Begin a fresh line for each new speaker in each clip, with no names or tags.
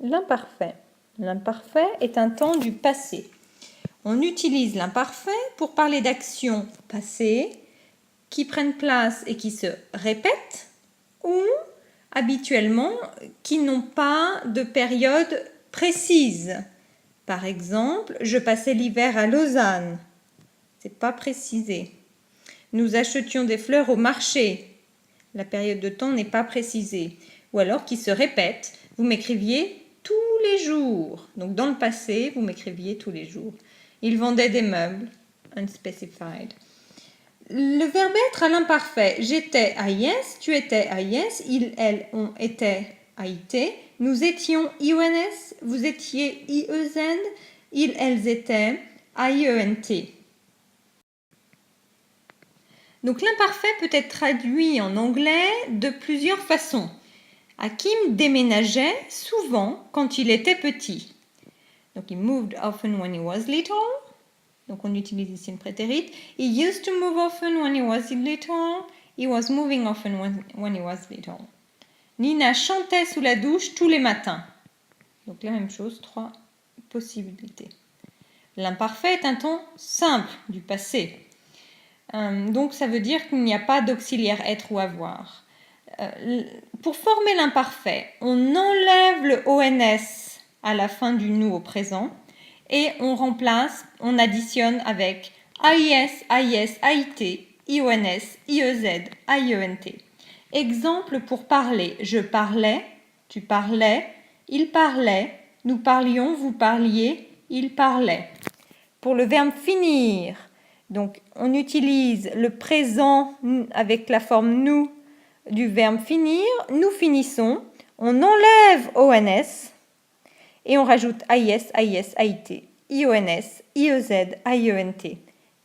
L'imparfait. L'imparfait est un temps du passé. On utilise l'imparfait pour parler d'actions passées qui prennent place et qui se répètent ou habituellement qui n'ont pas de période précise. Par exemple, je passais l'hiver à Lausanne. C'est pas précisé. Nous achetions des fleurs au marché. La période de temps n'est pas précisée. Ou alors qui se répète. Vous m'écriviez tous les jours. Donc dans le passé, vous m'écriviez tous les jours. Il vendait des meubles. Unspecified. Le verbe être à l'imparfait. J'étais à yes, tu étais à yes, il, elle, on était à été. Nous étions IONS, vous étiez IEZ, ils, elles étaient IENT. Donc l'imparfait peut être traduit en anglais de plusieurs façons. Hakim déménageait souvent quand il était petit. Donc he moved often when he was little. Donc on utilise ici une prétérite. He used to move often when he was little. He was moving often when he was little. Nina chantait sous la douche tous les matins. Donc la même chose, 3 possibilités. L'imparfait est un temps simple du passé. Donc ça veut dire qu'il n'y a pas d'auxiliaire être ou avoir. Pour former l'imparfait, on enlève le ONS à la fin du nous au présent et on remplace, on additionne avec AIS, AIS, AIT, IONS, IEZ, IENT. Exemple pour parler. Je parlais, tu parlais, il parlait, nous parlions, vous parliez, il parlait. Pour le verbe finir, donc on utilise le présent avec la forme nous du verbe finir. Nous finissons, on enlève ONS et on rajoute AIS, AIS, AIT, IONS, IEZ, IENT.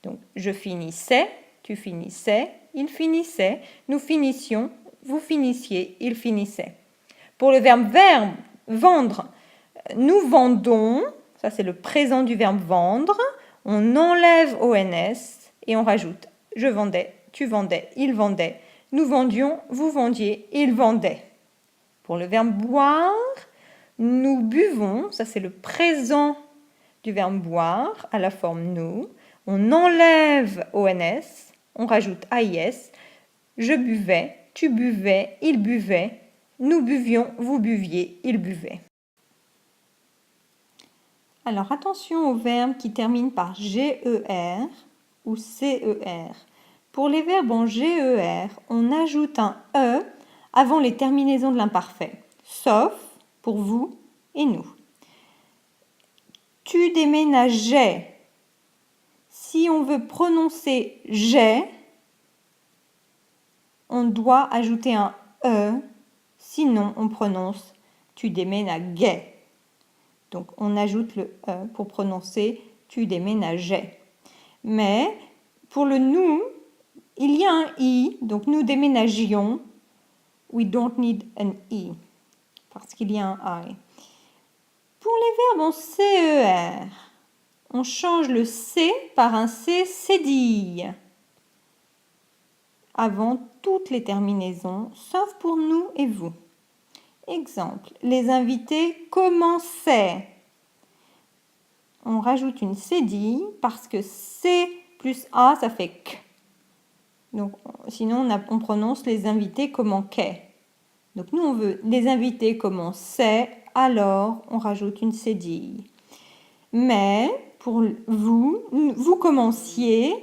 Donc je finissais, tu finissais, il finissait, nous finissions, vous finissiez, il finissait. Pour le verbe vendre, nous vendons, ça c'est le présent du verbe vendre, on enlève ONS et on rajoute je vendais, tu vendais, il vendait, nous vendions, vous vendiez, il vendait. Pour le verbe boire, nous buvons, ça c'est le présent du verbe boire à la forme nous, on enlève ONS, on rajoute AIS, je buvais, tu buvais, il buvait, nous buvions, vous buviez, il buvait. Alors attention aux verbes qui terminent par GER ou CER. Pour les verbes en GER, on ajoute un E avant les terminaisons de l'imparfait, sauf pour vous et nous. Tu déménageais. Si on veut prononcer j'ai, on doit ajouter un E, sinon on prononce tu déménageais. Donc on ajoute le E pour prononcer tu déménageais. Mais pour le nous, il y a un I, donc nous déménagions. We don't need an I, parce qu'il y a un I. Pour les verbes en CER, on change le C par un C cédille avant toutes les terminaisons, sauf pour nous et vous. Exemple, les invités commençaient. On rajoute une cédille parce que C plus A, ça fait K. Donc, sinon, on prononce les invités comment qu'est. Donc, nous, on veut les invités commençaient, alors on rajoute une cédille. Mais, pour vous, vous commenciez,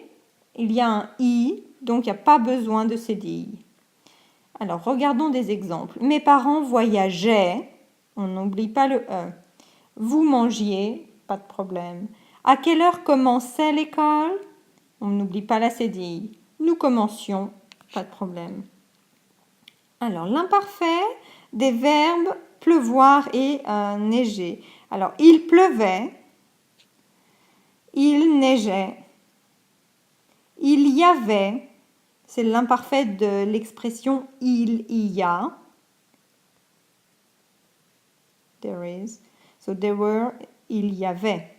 il y a un I, donc il n'y a pas besoin de cédille. Alors, regardons des exemples. Mes parents voyageaient, on n'oublie pas le E. Vous mangiez, pas de problème. À quelle heure commençait l'école? On n'oublie pas la cédille. Nous commencions, pas de problème. Alors, l'imparfait des verbes pleuvoir et neiger. Alors, il pleuvait, il neigeait, il y avait, c'est l'imparfait de l'expression il y a. There is. So there were, il y avait.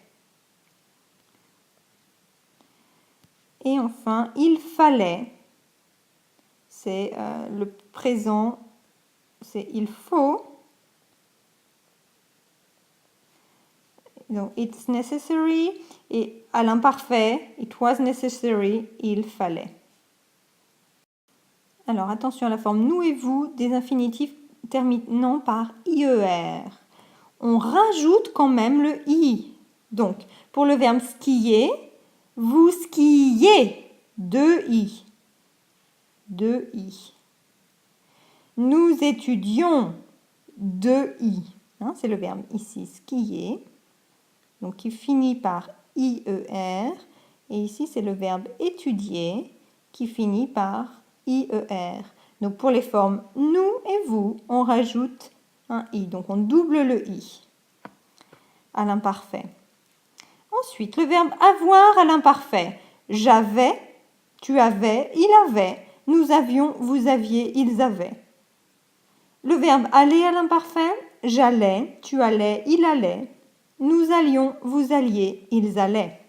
Et enfin, il fallait. C'est le présent, c'est il faut. Donc, it's necessary. Et à l'imparfait, it was necessary, il fallait. Alors, attention à la forme nous et vous des infinitifs terminant par IER. On rajoute quand même le I. Donc, pour le verbe skier, vous skiez. 2 I. 2 I. Nous étudions. 2 I. Hein, c'est le verbe ici, skier. Donc, qui finit par IER. Et ici, c'est le verbe étudier qui finit par IER. Donc, pour les formes nous et vous, on rajoute un I. Donc, on double le I à l'imparfait. Ensuite, le verbe avoir à l'imparfait. J'avais, tu avais, il avait, nous avions, vous aviez, ils avaient. Le verbe aller à l'imparfait. J'allais, tu allais, il allait, nous allions, vous alliez, ils allaient.